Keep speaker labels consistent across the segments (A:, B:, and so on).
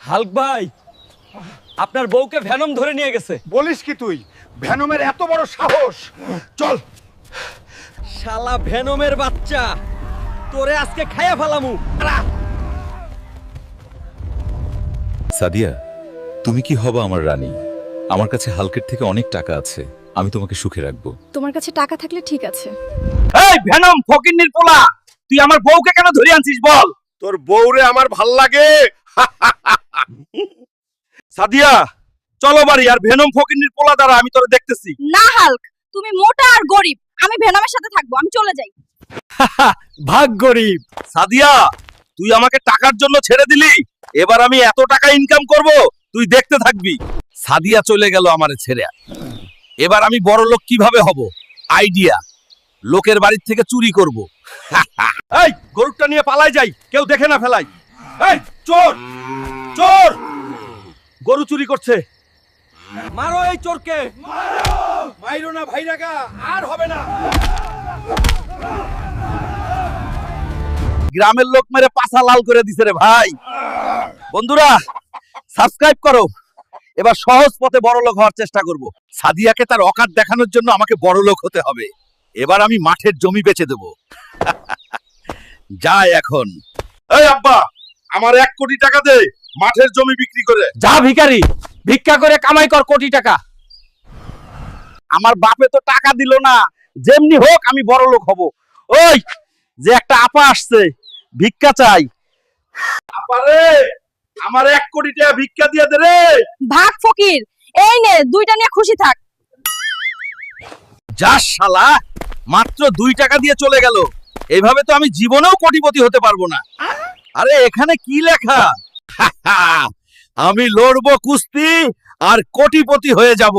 A: Hulk ভাই, আপনার বউকে ভেনম ধরে নিয়ে গেছে।
B: বলিস কি তুই? ভেনমের এত বড় সাহস! চল।
A: শালা ভেনমের বাচ্চা, তোরে আজকে খাইয়া ফেলামু।
C: সাদিয়া, তুমি কি হবা আমার রানী? আমার কাছে হালকের থেকে অনেক টাকা আছে, আমি তোমাকে সুখে রাখবো।
D: তোমার কাছে টাকা থাকলে ঠিক আছে।
A: এই ভেনম ফকিন্নির পোলা, তুই আমার বউকে কেন ধরে আনছিস বল?
B: তোর বউরে আমার ভাল লাগে।
A: সাদিয়া, চলো বাড়ি, আর ভেনম ফকিন্নির পোলা দ্বারা আমি তোরে দেখতেছি।
D: না হাল্ক, তুমি মোটা আর গরিব, আমি ভেনমের সাথে থাকবো, আমি চলে যাই।
A: ভাগ গরিব। সাদিয়া, তুই আমাকে টাকার জন্য ছেড়ে দিলি, এবার আমি এত টাকা ইনকাম করব তুই দেখতে থাকবি। সাদিয়া চলে গেল আমারে ছেড়ে, এবার আমি বড় লোক কিভাবে হব? আইডিয়া, লোকের বাড়ির থেকে চুরি করব। এই গরুটা নিয়ে পালাই যাই, কেউ দেখে না ফেলাই। এই চোর, চোর গরু চুরি করছে, মারো এই চোরকে। মাইরো না ভাইরাগা, আর হবে না। গ্রামের লোক মেরে পাছা লাল করে দিছে রে ভাই। বন্ধুরা সাবস্ক্রাইব করো, এবার সহজ পথে বড় লোক হওয়ার চেষ্টা করব। সাদিয়াকে তার অকাত দেখানোর জন্য আমাকে বড় লোক হতে হবে। এবার আমি মাঠের জমি বেচে দেব। যাই এখন। এই আব্বা, আমার 1 কোটি টাকা দে মাঠের জমি বিক্রি করে। যা ভিখারি, ভিক্ষা করে কামাই কর কোটি টাকা। আমার বাপে তো টাকা দিল না, যেমনি হোক আমি বড় লোক হব। ওই যে একটা আপা আসছে, ভিক্ষা চাই। আপা রে, আমার 1 কোটি টাকা ভিক্ষা দিয়ে দে রে।
D: ভাগ ফকির, এই নে 2টা নিয়ে খুশি থাক।
A: যা শালা, মাত্র 2 টাকা দিয়ে চলে গেল। এইভাবে তো আমি জীবনেও কোটিপতি হতে পারবো না। আরে এখানে কি লেখা? আমি লড়বো কুস্তি আর কোটিপতি হয়ে যাব।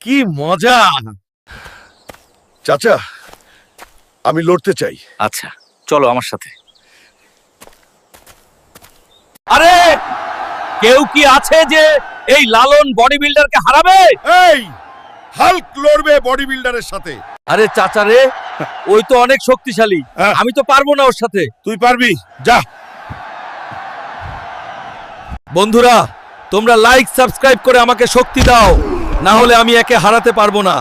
A: কি মজা!
B: চাচা, আমি লড়তে চাই।
A: আচ্ছা চলো আমার সাথে। আরে কেউ কি আছে যে এই লালন বডি বিল্ডারকে হারাবে?
B: এই হাল্ক লড়বে বডি বিল্ডারের সাথে।
A: আরে চাচা রে, ওই তো অনেক শক্তিশালী,
B: হ্যাঁ।
A: আমি তো পারবো না ওর সাথে।
B: তুই পারবি, যা।
A: বন্ধুরা তোমরা লাইক সাবস্ক্রাইব করে আমাকে শক্তি দাও, না হলে আমি একে হারাতে পারবো না।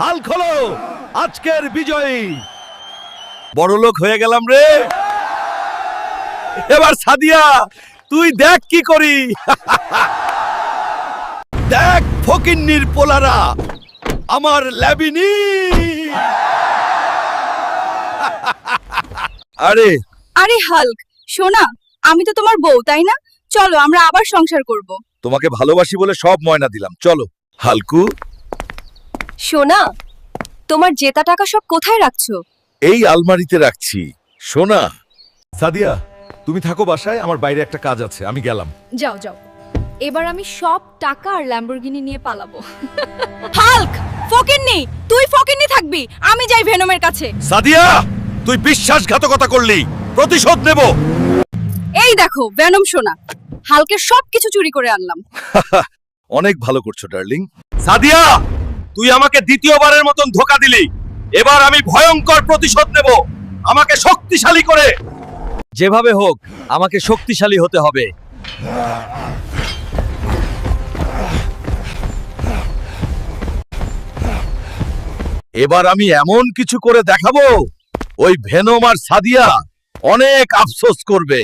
A: হাল্ক হলো আজকের বিজয়ী। বড় লোক হয়ে গেলাম রে। এবার সাদিয়া তুই দেখ কি করি। দেখ ফকিন্নির পোলারা, আমার ল্যাবিনি। আরে
D: আরে হাল্ক, শোনা, আমি তো তোমার বউ, তাই না? চলো আমরা আবার সংসার করব।
A: তোমাকে ভালোবাসি বলে সব ময়না দিলাম, চলো। হালকু,
D: শোনা, তোমার জেতা টাকা সব কোথায় রাখছো?
A: এই আলমারিতে রাখছি। সোনা।
C: সাদিয়া, তুমি থাকো বাসায়, আমার বাইরে একটা কাজ আছে, আমি গেলাম।
D: যাও যাও, এবার আমি সব টাকা আর ল্যাম্বরগিনি নিয়ে পালাবো। হাল্ক, ফকিন্নি, তুই ফকিন্নি থাকবি, আমি যাই ভেনমের কাছে।
A: সাদিয়া, তুই বিশ্বাসঘাতকতা করলি, প্রতিশোধ নেব।
D: এই দেখো ভেনম সোনা, হাল্কের সবকিছু চুরি করে আনলাম।
A: অনেক ভালো করছো ডার্লিং। সাদিয়া, তুই আমাকে দ্বিতীয়বারের মতন ধোঁকা দিলি, এবার আমি ভয়ঙ্কর প্রতিশোধ নেব, আমাকে শক্তিশালী করে। যেভাবে হোক আমাকে শক্তিশালী হতে হবে। এবার আমি এমন কিছু করে দেখাবো, ওই ভেনম আর সাদিয়া অনেক আফসোস করবে।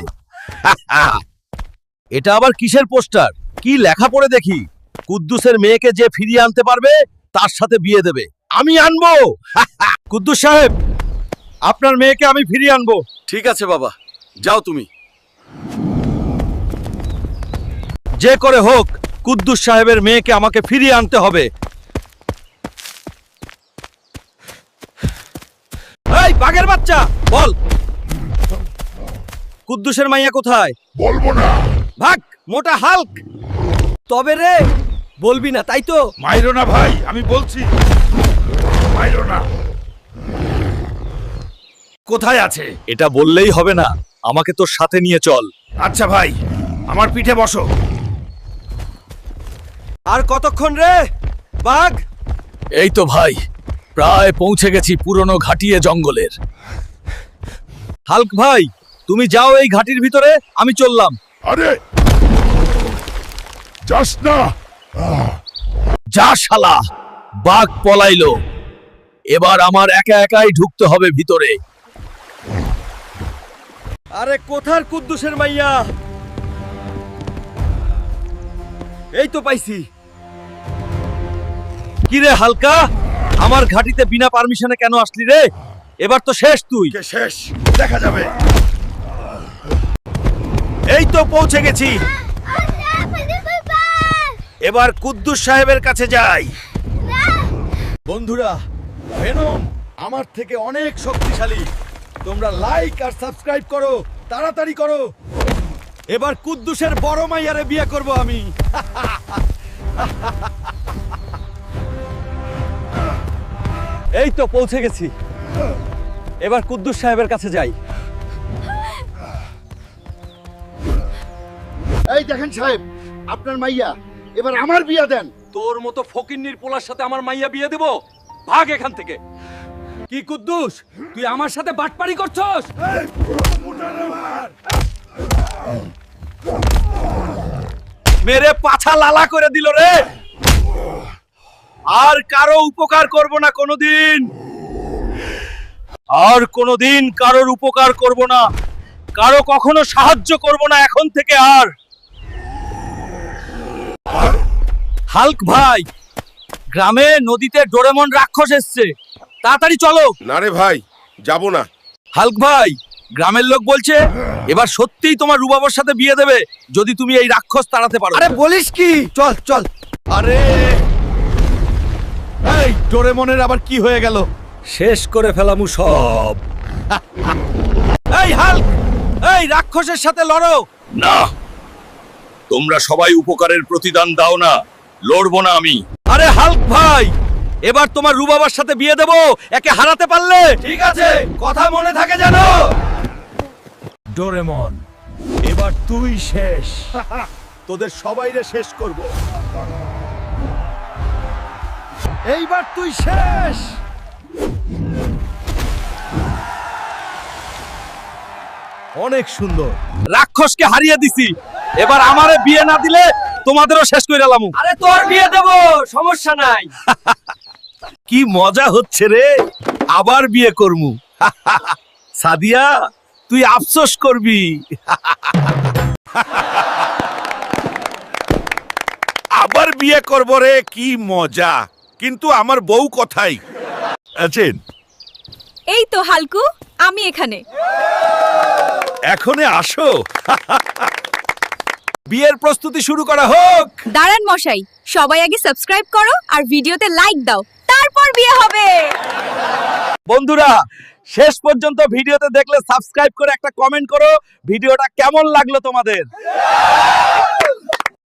A: এটা আবার কিসের পোস্টার? কি লেখা পড়ে দেখি? কুদ্দুসের মেয়েকে যে ফিরিয়ে আনতে পারবে তার সাথে বিয়ে দেবে। আমি আনবো। কুদ্দুস সাহেব, আপনার মেয়েকে আমি ফিরিয়ে আনবো। ঠিক আছে বাবা, যাও তুমি। যে করে হোক কুদ্দুস সাহেবের মেয়েকে আমাকে ফিরিয়ে আনতে হবে। এই বাঘের বাচ্চা, বল কুদ্দুসের মাইয়া কোথায়?
B: বলবো না।
A: ভাগ মোটা হাল্ক। তবে রে বলবি না, তাই তো?
B: মাইরো না ভাই, আমি বলছি মাইরো না।
A: কোথায় আছে? এটা বললেই হবে না, আমাকে তোর সাথে নিয়ে চল।
B: আচ্ছা ভাই, আমার পিঠে বসো।
A: আর কতক্ষণ রে বাঘ? এই তো ভাই, প্রায় পৌঁছে গেছি পুরনো ঘাটিয়ে জঙ্গলের। হাল্ক ভাই, তুমি যাও এই ঘাটির ভিতরে, আমি চললাম।
B: আরে যাস না।
A: যা শালা, বাঘ পলাইলো। এবার আমার একা একাই ঢুকতে হবে ভিতরে। আরে কোথার কুদ্দুসের মাইয়া? এই তো পাইছি। কি রে হালকা, আমার ঘাটিতে বিনা পারমিশনে কেন আসলি রে? এবার তো শেষ তুই।
B: কে শেষ দেখা যাবে।
A: এই তো পৌঁছে গেছি। এবার কুদ্দুস সাহেবের কাছে যাই। বন্ধুরা, ভেনম আমার থেকে অনেক শক্তিশালী। তোমরা লাইক আর সাবস্ক্রাইব করো, তাড়াতাড়ি করো। এবার কুদ্দুসের বড় মাইয়ারে বিয়ে করব আমি। এই তো পৌঁছে গেছি। এবার কুদ্দুস সাহেবের কাছে যাই।
B: এই দেখেন সাহেব, আপনার মাইয়া, এবার আমার বিয়া দেন।
A: তোর মতো ফকিন্নির পোলার সাথে আমার মাইয়া বিয়ে দেব? ভাগ এখান থেকে। কি কুদ্দুস, তুই আমার সাথে বাটপারি করছস? মেরে পাছা লালা করে দিল রে। আর কারো উপকার করব না কোনোদিন। আর কোনোদিন কারোর উপকার করব না, কারো কখনো সাহায্য করব না এখন থেকে আর। হাল্ক ভাই, গ্রামে নদীতে ডোরেমন রাক্ষস এসছে, তাড়াতাড়ি চলো।
B: না রে ভাই, যাব না।
A: হাল্ক ভাই, গ্রামের লোক বলছে এবার সত্যিই তোমার রুবাবর সাথে বিয়ে দেবে যদি তুমি এই রাক্ষস তাড়াতে পারো।
B: আরে বলিস কি? চল চল।
A: আরে এই ডোরেমনের আবার কি হয়ে গেল? শেষ করে ফেলামু সব। এই হাল্ক, এই রাক্ষসের সাথে লড়ো। না, তোমরা সবাই উপকারের প্রতিদান দাও না, লড়বো না আমি। আরে হাল্ক ভাই, এবার তোমার রুবাবার সাথে বিয়ে দেব একে হারাতে পারলে। ঠিক আছে, কথা মনে থাকে যেন। ডোরেমন, এবার তুই শেষ। তোদের সবাইরে শেষ করব। এইবার তুই শেষ। অনেক সুন্দর, রাক্ষসকে হারিয়ে দিছি। এবার আমারে বিয়ে না দিলে তোমাদেরও শেষ করে এলাম। আরে তোর বিয়ে দেব, সমস্যা নাই। কি মজা হচ্ছে রে, আবার বিয়ে করমু। সাদিয়া, তুই আফসোস করবি।
B: আবার বিয়ে করব রে, কি মজা। কিন্তু আমার বউ কোথায় আছেন?
D: এই তো হালকু, আমি এখানে।
B: এখনে আসো।
A: বিয়ের প্রস্তুতি শুরু করা হোক।
D: দাঁড়ান মশাই, সবাই আগে সাবস্ক্রাইব করো আর ভিডিওতে লাইক দাও, তারপর বিয়ে হবে।
A: বন্ধুরা, শেষ পর্যন্ত ভিডিওতে দেখলে সাবস্ক্রাইব করে একটা কমেন্ট করো, ভিডিওটা কেমন লাগলো তোমাদের।